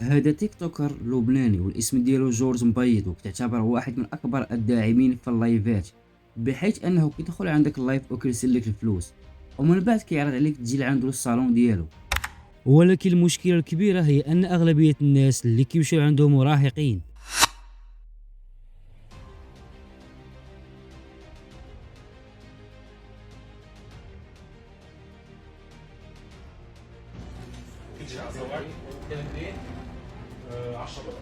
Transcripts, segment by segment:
هذا تيك توكر لبناني والاسم ديالو جورج مبيض، وكتعتبر واحد من اكبر الداعمين في اللايفات، بحيث انه كيدخل عندك اللايف وكيرسل لك الفلوس ومن بعد كيعرض عليك تجي لعندو للصالون ديالو. ولكن المشكله الكبيره هي ان اغلبيه الناس اللي كيمشيو عندهم مراهقين. تيجي على صواعق كان اثنين 10 دولار.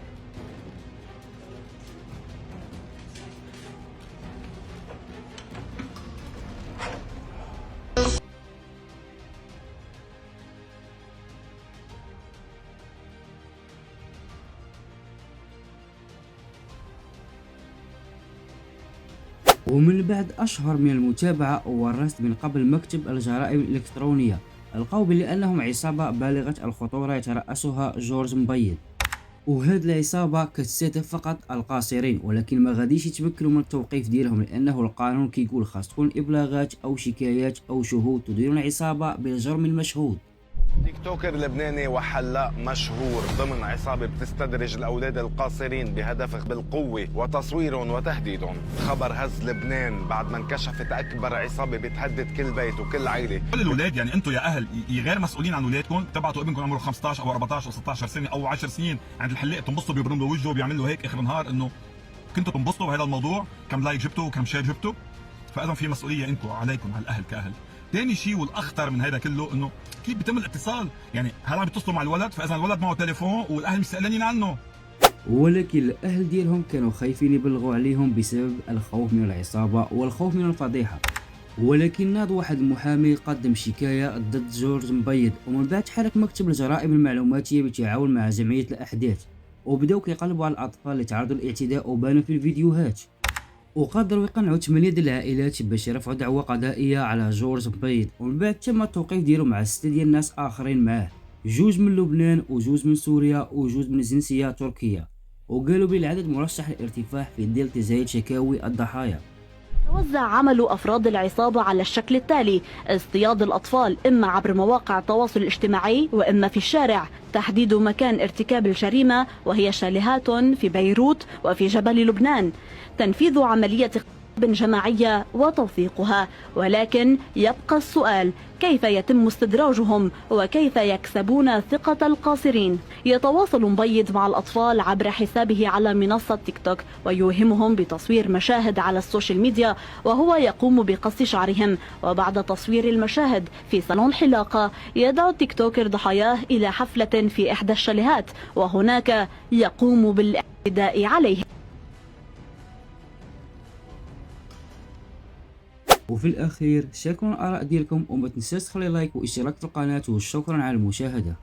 ومن بعد أشهر من المتابعة والرصد من قبل مكتب الجرائم الإلكترونية، لقاو بلي أنهم عصابة بالغة الخطورة يترأسها جورج مبيض، وهاد العصابة كتستهدف فقط القاصرين، ولكن ما غاديش يتمكنوا من التوقيف ديالهم لأنه القانون كيقول خاص تكون إبلاغات أو شكايات أو شهود تدير العصابة بالجرم المشهود. تيك توكر لبناني وحلاق مشهور ضمن عصابة بتستدرج الأولاد القاصرين بهدف بالقوة وتصويرهم وتهديدهم. خبر هز لبنان بعد ما انكشفت أكبر عصابة بتهدد كل بيت وكل عائلة. كل الأولاد يعني أنتم يا أهل غير مسؤولين عن أولادكم، تبعتوا ابنكم عمره 15 أو 14 أو 16 سنة أو 10 سنين عند الحلاق تنبسطوا بيبرم له وجهه وبيعمل له هيك آخر النهار إنه كنتوا تنبسطوا بهذا الموضوع، كم لايك جبتوا وكم شير جبتوا. فإذا في مسؤولية أنتم عليكم على الأهل كأهل. ثاني شيء والاخطر من هذا كله انه كيف بيتم الاتصال، يعني هلا عم بيتصلوا مع الولد، فاذا الولد معه تليفون والاهل مش سالانين عنه. ولكن الاهل ديالهم كانوا خايفين يبلغوا عليهم بسبب الخوف من العصابه والخوف من الفضيحه. ولكن ناض واحد المحامي قدم شكايه ضد جورج مبيض، ومن بعد تحرك مكتب الجرائم المعلوماتيه بالتعاون مع جمعيه الاحداث، وبداو كيقلبوا على الاطفال اللي تعرضوا للاعتداء وبانوا في الفيديوهات، وقدروا يقنعوا 8 ديال العائلات باش يرفعوا دعوى قضائيه على جورج مبيض، ومن بعد تم التوقيف ديالو مع 6 ديال الناس اخرين معاه، جوج من لبنان وجوج من سوريا وجوج من جنسيه تركيه، وقالوا بلي العدد مرشح للارتفاع في ظل تزايد شكاوي الضحايا. توزع عمل أفراد العصابة على الشكل التالي: اصطياد الأطفال إما عبر مواقع التواصل الاجتماعي وإما في الشارع، تحديد مكان ارتكاب الجريمة وهي شاليهات في بيروت وفي جبل لبنان، تنفيذ عملية جماعية وتوثيقها. ولكن يبقى السؤال: كيف يتم استدراجهم وكيف يكسبون ثقة القاصرين؟ يتواصل مبيض مع الأطفال عبر حسابه على منصة تيك توك ويوهمهم بتصوير مشاهد على السوشيال ميديا وهو يقوم بقص شعرهم، وبعد تصوير المشاهد في صالون حلاقة يدعو التيك توكر ضحاياه إلى حفلة في إحدى الشاليهات، وهناك يقوم بالاعتداء عليهم. وفي الاخير شاركونا الاراء ديالكم وما تنساش تخلي لايك واشتراك في القناه، وشكرا على المشاهده.